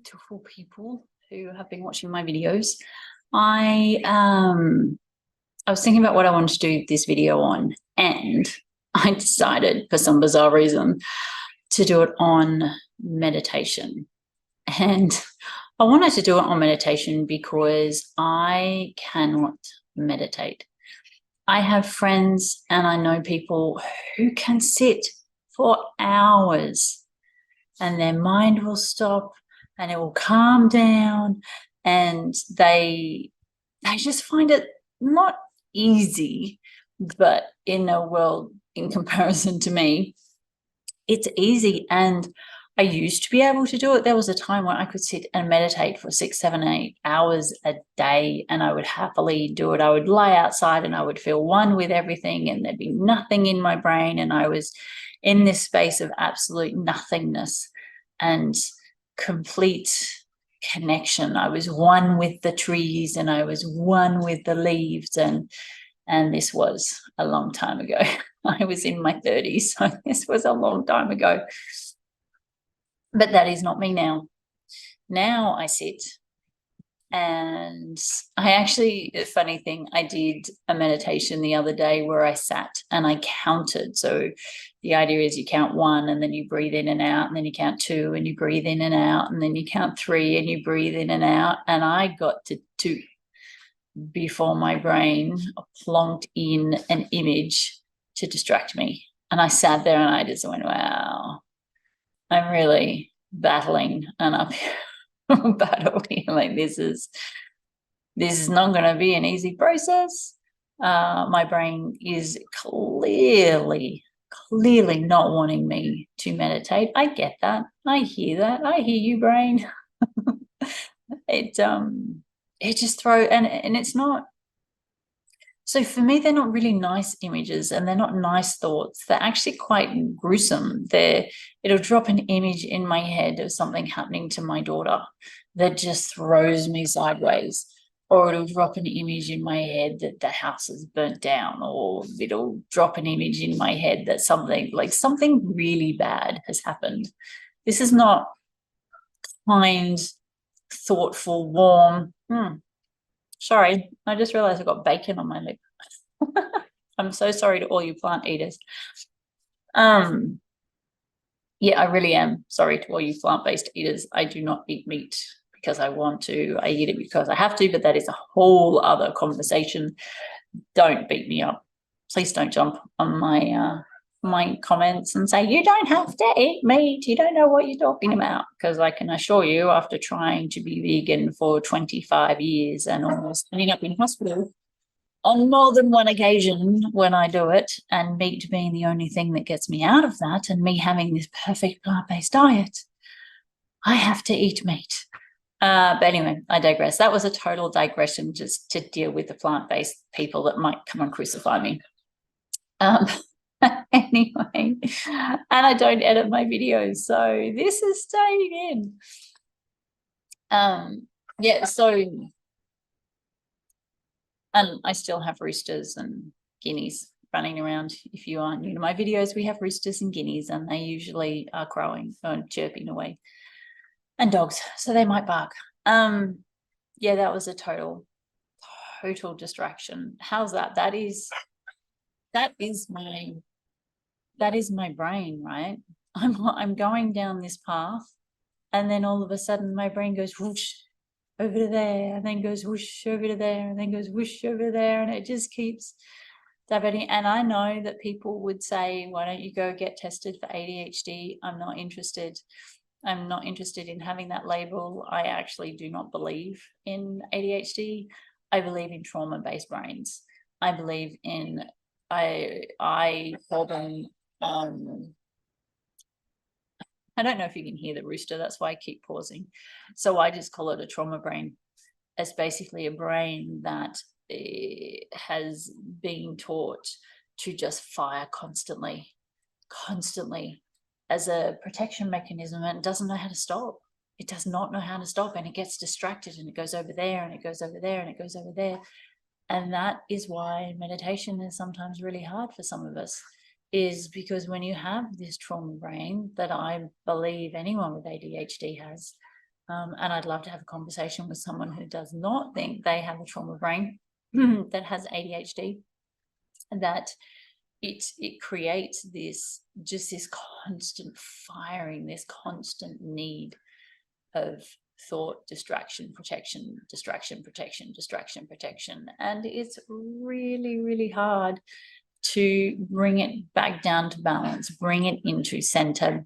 beautiful people who have been watching my videos. I was thinking about what I wanted to do this video on, and I decided for some bizarre reason to do it on meditation. And I wanted to do it on meditation because I cannot meditate. I have friends and I know people who can sit for hours and their mind will stop and it will calm down, and they just find it not easy, but in a world in comparison to me, it's easy. And I used to be able to do it. There was a time where I could sit and meditate for 6, 7, 8 hours a day, and I would happily do it. I would lie outside and I would feel one with everything, and there'd be nothing in my brain, and I was in this space of absolute nothingness and complete connection. I was one with the trees and I was one with the leaves, and this was a long time ago. I was in my 30s, so this was a long time ago. But that is not me now. Now I sit and I actually, a funny thing, I did a meditation the other day where I sat and I counted. So the idea is you count 1 and then you breathe in and out, and then you count 2 and you breathe in and out, and then you count 3 and you breathe in and out. And I got to 2 before my brain plonked in an image to distract me. And I sat there and I just went, wow, I'm really battling an uphill battle here. Like, this is not going to be an easy process. My brain is clearly not wanting me to meditate. I get that. I hear that. I hear you, brain. It just and it's not. So for me, they're not really nice images and they're not nice thoughts. They're actually quite gruesome. It'll drop an image in my head of something happening to my daughter that just throws me sideways. Or it'll drop an image in my head that the house is burnt down, or it'll drop an image in my head that something really bad has happened. This is not kind, thoughtful, warm. Sorry, I just realized I've got bacon on my lip. I'm so sorry to all you plant eaters. Yeah, I really am sorry to all you plant-based eaters. I do not eat meat because I want to. I eat it because I have to, but that is a whole other conversation. Don't beat me up. Please don't jump on my comments and say, you don't have to eat meat, you don't know what you're talking about, because I can assure you, after trying to be vegan for 25 years and almost ending up in hospital on more than one occasion when I do it, and meat being the only thing that gets me out of that, and me having this perfect plant-based diet, I have to eat meat. But anyway, I digress. That was a total digression just to deal with the plant-based people that might come and crucify me. Anyway, and I don't edit my videos, so this is staying in. Yeah, so, and I still have roosters and guineas running around. If you are new to my videos, we have roosters and guineas, and they usually are crowing and chirping away, and dogs, so they might bark. Yeah, that was a total distraction. How's that? That is my brain, right? I'm going down this path, and then all of a sudden my brain goes whoosh over to there, and then goes whoosh over to there, and then goes whoosh over there, and it just keeps diverting. And I know that people would say, why don't you go get tested for ADHD? I'm not interested. I'm not interested in having that label. I actually do not believe in ADHD. I believe in trauma-based brains. I believe in, I call them, I don't know if you can hear the rooster, that's why I keep pausing. So I just call it a trauma brain. It's basically a brain that has been taught to just fire constantly as a protection mechanism, and doesn't know how to stop. It does not know how to stop, and it gets distracted, and it goes over there, and it goes over there, and it goes over there. And that is why meditation is sometimes really hard for some of us, is because when you have this trauma brain that I believe anyone with ADHD has, And I'd love to have a conversation with someone who does not think they have a trauma brain that has ADHD, that it creates this constant firing, this constant need of thought, distraction, protection, distraction, protection, distraction, protection. And it's really, really hard to bring it back down to balance, bring it into center,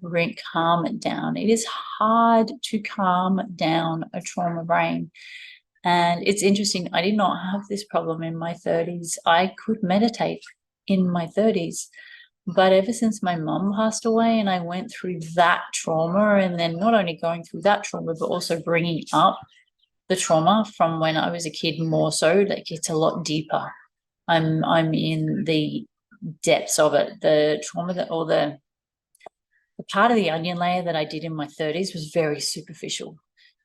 calm it down. It is hard to calm down a trauma brain. And it's interesting, I did not have this problem in my 30s. I could meditate in my 30s. But ever since my mum passed away and I went through that trauma, and then not only going through that trauma, but also bringing up the trauma from when I was a kid more so, like it's a lot deeper. I'm in the depths of it. The trauma the part of the onion layer that I did in my 30s was very superficial.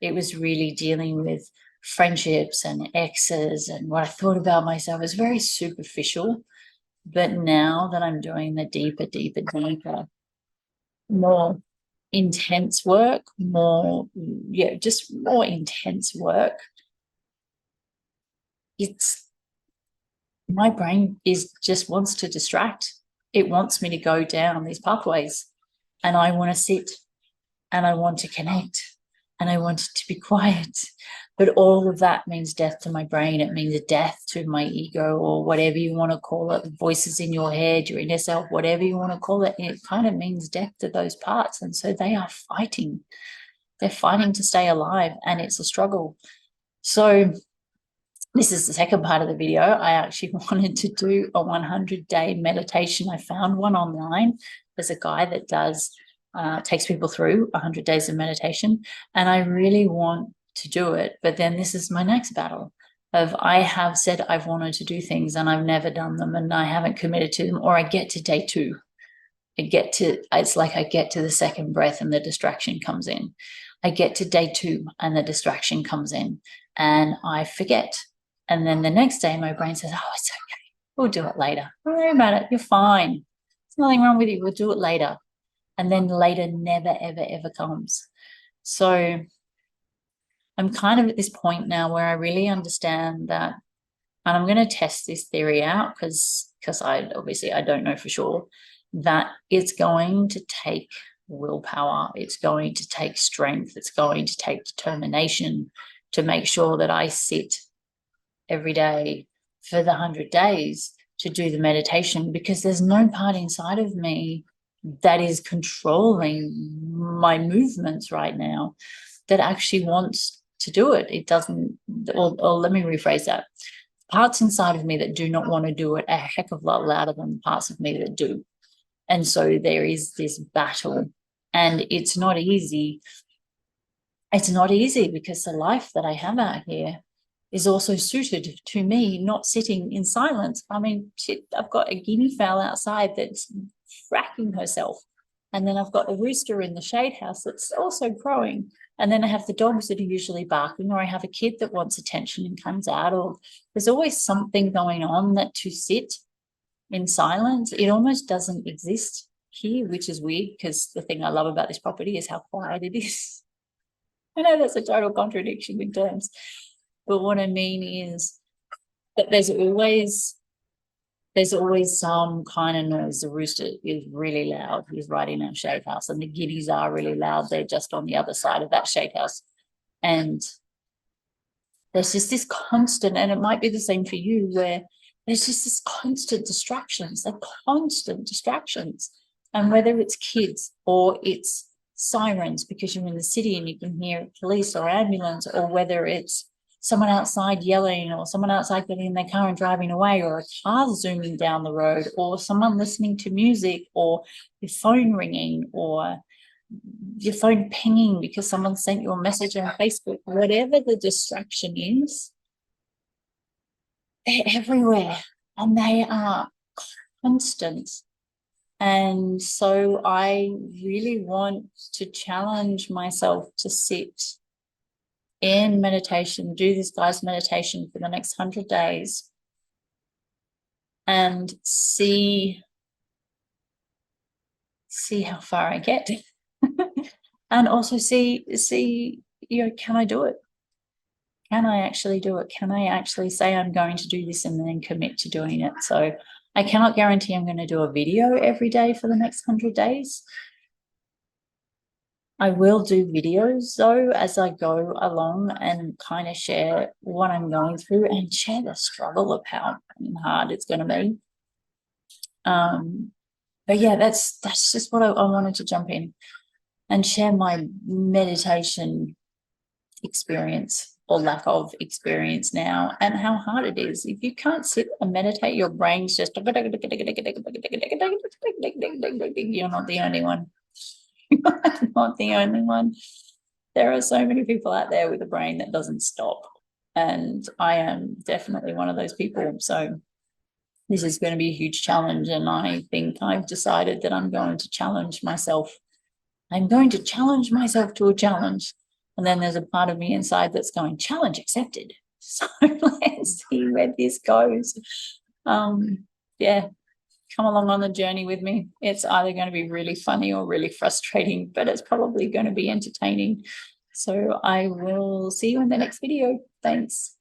It was really dealing with friendships and exes and what I thought about myself. It was very superficial. But now that I'm doing the deeper, more intense work, just more intense work, it's my brain just wants to distract. It wants me to go down these pathways, and I want to sit and I want to connect and I want it to be quiet. But all of that means death to my brain. It means death to my ego, or whatever you want to call it, the voices in your head, your inner self, whatever you want to call it. It kind of means death to those parts. And so they are fighting. They're fighting to stay alive, and it's a struggle. So this is the second part of the video. I actually wanted to do a 100-day meditation. I found one online. There's a guy that takes people through 100 days of meditation, and I really want to do it. But then this is my next battle of I have said I've wanted to do things and I've never done them, and I haven't committed to them, or I get to day 2. It's like I get to the second breath and the distraction comes in. I get to day 2 and the distraction comes in and I forget. And then the next day my brain says, oh, it's okay. We'll do it later. Don't worry about it. You're fine. There's nothing wrong with you. We'll do it later. And then later never, ever, ever comes. So I'm kind of at this point now where I really understand that, and I'm going to test this theory out because I don't know for sure, that it's going to take willpower. It's going to take strength. It's going to take determination to make sure that I sit every day for the 100 days to do the meditation, because there's no part inside of me that is controlling my movements right now that actually wants to do it. It doesn't, or let me rephrase that. Parts inside of me that do not want to do it a heck of a lot louder than the parts of me that do. And so there is this battle, and it's not easy. It's not easy because the life that I have out here is also suited to me not sitting in silence. I mean, shit, I've got a guinea fowl outside that's fracking herself. And then I've got a rooster in the shade house that's also crowing. And then I have the dogs that are usually barking, or I have a kid that wants attention and comes out, or there's always something going on that to sit in silence, it almost doesn't exist here, which is weird because the thing I love about this property is how quiet it is. I know that's a total contradiction in terms, but what I mean is that there's always some kind of noise. The rooster is really loud. He's right in our shade house, and the guineas are really loud. They're just on the other side of that shade house. And there's just this constant, and it might be the same for you, where there's just this constant distractions. They're constant distractions. And whether it's kids or it's sirens because you're in the city and you can hear police or ambulance, or whether it's someone outside yelling, or someone outside getting in their car and driving away, or a car zooming down the road, or someone listening to music, or your phone ringing, or your phone pinging because someone sent you a message on Facebook. Whatever the distraction is, they're everywhere and they are constant. And so I really want to challenge myself to sit in meditation, do this guy's meditation for the next 100 days and see how far I get. And also see can I do it? Can I actually do it? Can I actually say I'm going to do this and then commit to doing it? So I cannot guarantee I'm going to do a video every day for the next 100 days. I will do videos though as I go along and kind of share what I'm going through and share the struggle of how hard it's going to be. But yeah, that's just what I wanted to jump in and share my meditation experience or lack of experience now and how hard it is. If you can't sit and meditate, your brain's just you're not the only one. You're not the only one. There are so many people out there with a brain that doesn't stop, and I am definitely one of those people. So this is going to be a huge challenge, and I think I've decided that I'm going to challenge myself. I'm going to challenge myself to a challenge. And then there's a part of me inside that's going, challenge accepted. So let's see where this goes. Yeah, come along on the journey with me. It's either going to be really funny or really frustrating, but it's probably going to be entertaining. So I will see you in the next video. Thanks.